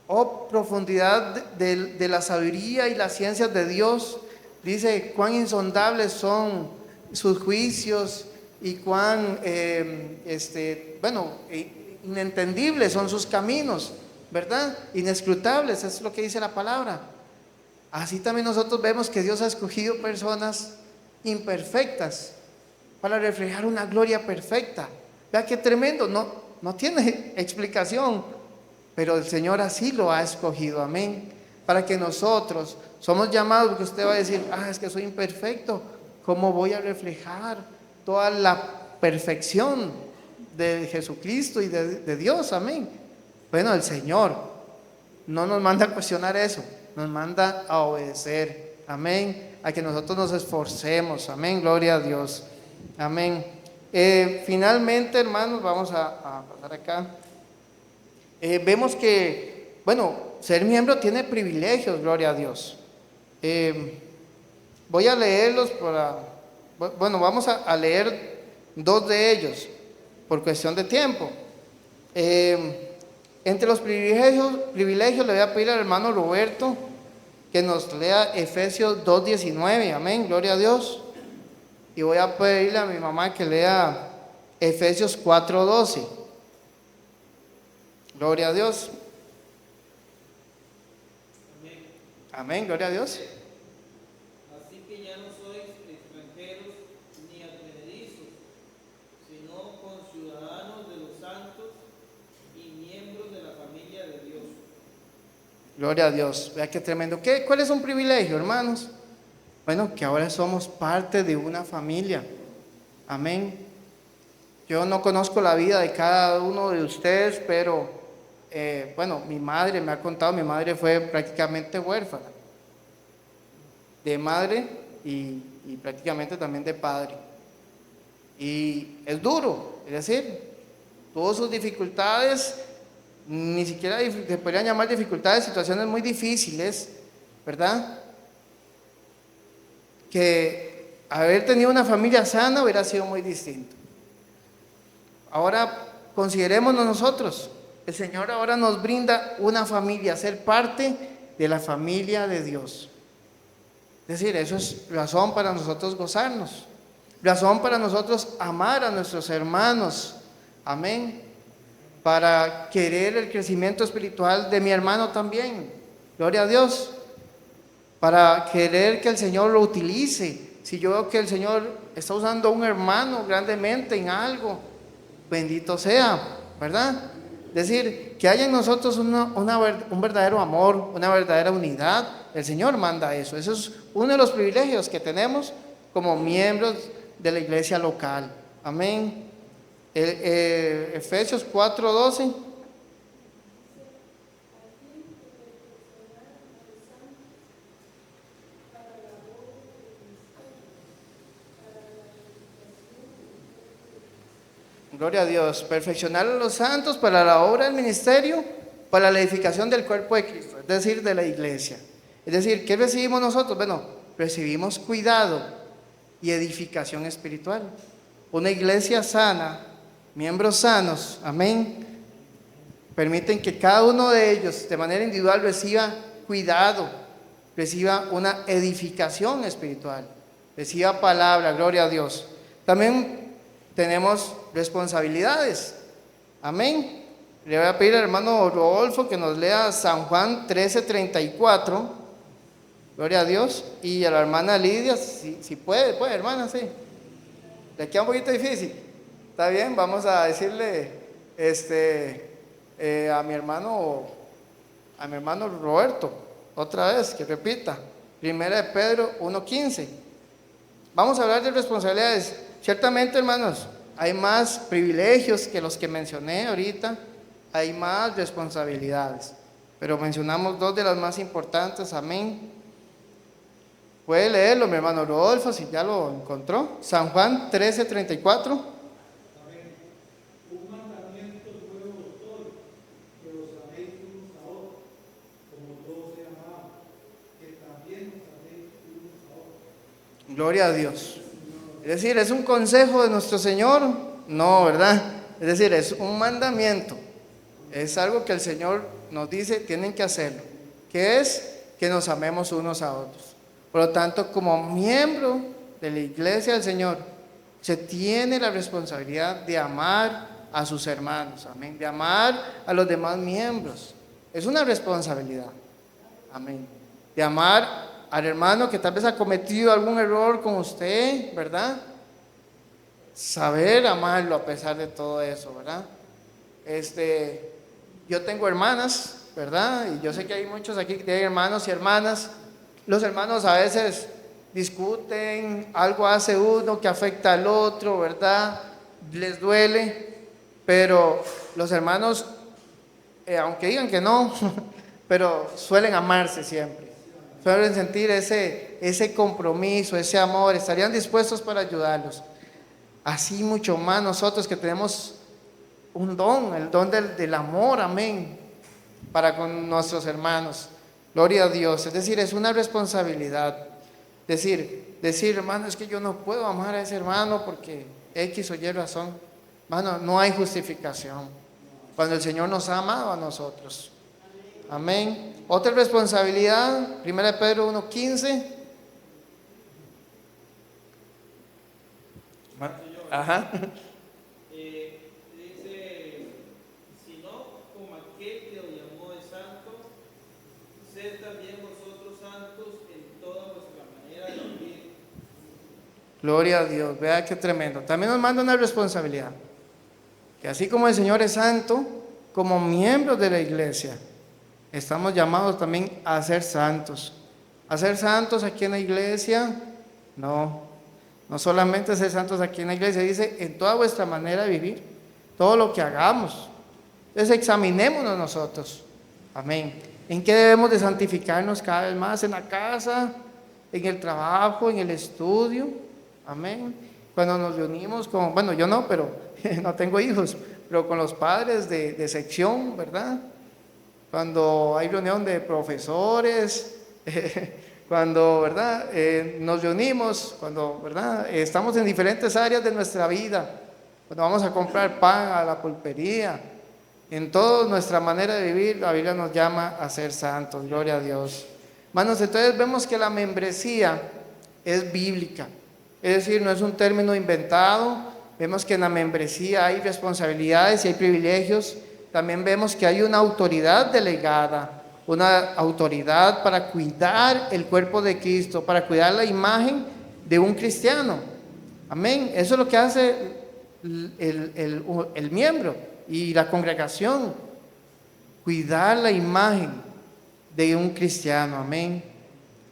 oh profundidad de la sabiduría y las ciencias de Dios. Dice cuán insondables son sus juicios y cuán inentendibles son sus caminos, ¿verdad? Inescrutables, es lo que dice la palabra. Así también nosotros vemos que Dios ha escogido personas imperfectas para reflejar una gloria perfecta. Vea qué tremendo, no tiene explicación, pero el Señor así lo ha escogido, amén. Para que nosotros somos llamados, porque usted va a decir: es que soy imperfecto, ¿cómo voy a reflejar toda la perfección de Jesucristo y de Dios? Amén. Bueno, el Señor no nos manda a cuestionar eso, nos manda a obedecer, amén, a que nosotros nos esforcemos, amén, gloria a Dios, amén. Finalmente, hermanos, vamos a pasar acá. Vemos que, ser miembro tiene privilegios, gloria a Dios. Voy a leerlos vamos a leer dos de ellos por cuestión de tiempo. Entre los privilegios le voy a pedir al hermano Roberto que nos lea Efesios 2:19, amén, gloria a Dios. Y voy a pedirle a mi mamá que lea Efesios 4:12. Gloria a Dios. Amén. Amén, gloria a Dios. Así que ya no sois extranjeros ni advenedizos, sino conciudadanos de los santos y miembros de la familia de Dios. Gloria a Dios. Vea qué tremendo. ¿Cuál es un privilegio, hermanos? Bueno, que ahora somos parte de una familia. Amén. Yo no conozco la vida de cada uno de ustedes, pero mi madre me ha contado, mi madre fue prácticamente huérfana, de madre y prácticamente también de padre. Y es duro, es decir, tuvo sus dificultades, ni siquiera se podrían llamar dificultades, situaciones muy difíciles, ¿verdad? Que haber tenido una familia sana hubiera sido muy distinto. Ahora considerémonos nosotros. El Señor ahora nos brinda una familia, ser parte de la familia de Dios. Es decir, eso es razón para nosotros gozarnos, razón para nosotros amar a nuestros hermanos, amén, para querer el crecimiento espiritual de mi hermano también, gloria a Dios, para querer que el Señor lo utilice. Si yo veo que el Señor está usando a un hermano grandemente en algo, bendito sea, ¿verdad? Es decir, que haya en nosotros un verdadero amor, una verdadera unidad. El Señor manda eso. Eso es uno de los privilegios que tenemos como miembros de la iglesia local. Amén. Efesios 4:12. Gloria a Dios. Perfeccionar a los santos para la obra del ministerio, para la edificación del cuerpo de Cristo, es decir, de la iglesia. Es decir, ¿qué recibimos nosotros? Bueno, recibimos cuidado y edificación espiritual. Una iglesia sana, miembros sanos, amén, permiten que cada uno de ellos de manera individual reciba cuidado, reciba una edificación espiritual, reciba palabra, gloria a Dios. También tenemos responsabilidades, amén. Le voy a pedir al hermano Rodolfo que nos lea San Juan 13:34, gloria a Dios, y a la hermana Lidia, si puede, hermana, sí. Le queda un poquito difícil, está bien, vamos a decirle a mi hermano Roberto, otra vez, que repita, 1 de Pedro 1:15. Vamos a hablar de responsabilidades. Ciertamente, hermanos, hay más privilegios que los que mencioné ahorita, hay más responsabilidades, pero mencionamos dos de las más importantes, amén. Puede leerlo, mi hermano Rodolfo, si ya lo encontró. San Juan 13:34. Gloria a Dios. Es decir, ¿es un consejo de nuestro Señor? No, ¿verdad? Es decir, es un mandamiento. Es algo que el Señor nos dice, tienen que hacerlo. Que es que nos amemos unos a otros. Por lo tanto, como miembro de la iglesia del Señor, se tiene la responsabilidad de amar a sus hermanos, amén. De amar a los demás miembros. Es una responsabilidad, amén. De amar al hermano que tal vez ha cometido algún error con usted, ¿verdad? Saber amarlo a pesar de todo eso, ¿verdad? Yo tengo hermanas, ¿verdad? Y yo sé que hay muchos aquí que tienen hermanos y hermanas. Los hermanos a veces discuten, algo hace uno que afecta al otro, ¿verdad? Les duele, pero los hermanos, aunque digan que no, pero suelen amarse siempre. Suelen sentir ese compromiso, ese amor, estarían dispuestos para ayudarlos. Así mucho más nosotros que tenemos un don, el don del amor, amén, para con nuestros hermanos. Gloria a Dios. Es decir, es una responsabilidad. Decir, hermano, es que yo no puedo amar a ese hermano porque X o Y razón. Hermano, no hay justificación. Cuando el Señor nos ha amado a nosotros. Amén. Otra responsabilidad, 1 de Pedro 1:15. Ajá. Dice, sino como aquel que os llamó es santo, sed también vosotros santos en toda vuestra manera de vivir. Gloria a Dios, vea qué tremendo. También nos manda una responsabilidad, que así como el Señor es santo, como miembros de la iglesia, estamos llamados también a ser santos. ¿A ser santos aquí en la iglesia? No solamente ser santos aquí en la iglesia, dice en toda vuestra manera de vivir, todo lo que hagamos. Entonces examinémonos nosotros, amén. ¿En qué debemos de santificarnos cada vez más? En la casa, en el trabajo, en el estudio, amén. Cuando nos reunimos con, bueno, yo no, pero no tengo hijos, pero con los padres de sección, ¿verdad? Cuando hay reunión de profesores, cuando, ¿verdad? Nos reunimos, cuando, ¿verdad? Estamos en diferentes áreas de nuestra vida, cuando vamos a comprar pan a la pulpería, en toda nuestra manera de vivir, la Biblia nos llama a ser santos, gloria a Dios. Hermanos, entonces vemos que la membresía es bíblica, es decir, no es un término inventado. Vemos que en la membresía hay responsabilidades y hay privilegios. También vemos que hay una autoridad delegada, una autoridad para cuidar el cuerpo de Cristo, para cuidar la imagen de un cristiano. Amén. Eso es lo que hace el miembro y la congregación, cuidar la imagen de un cristiano. Amén.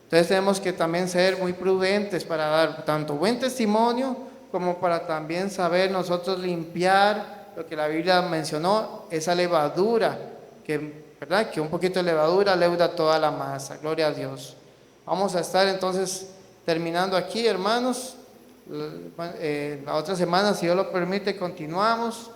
Entonces tenemos que también ser muy prudentes para dar tanto buen testimonio como para también saber nosotros limpiar lo que la Biblia mencionó, esa levadura, ¿verdad? Que un poquito de levadura leuda toda la masa. Gloria a Dios. Vamos a estar entonces terminando aquí, hermanos. La otra semana, si Dios lo permite, continuamos.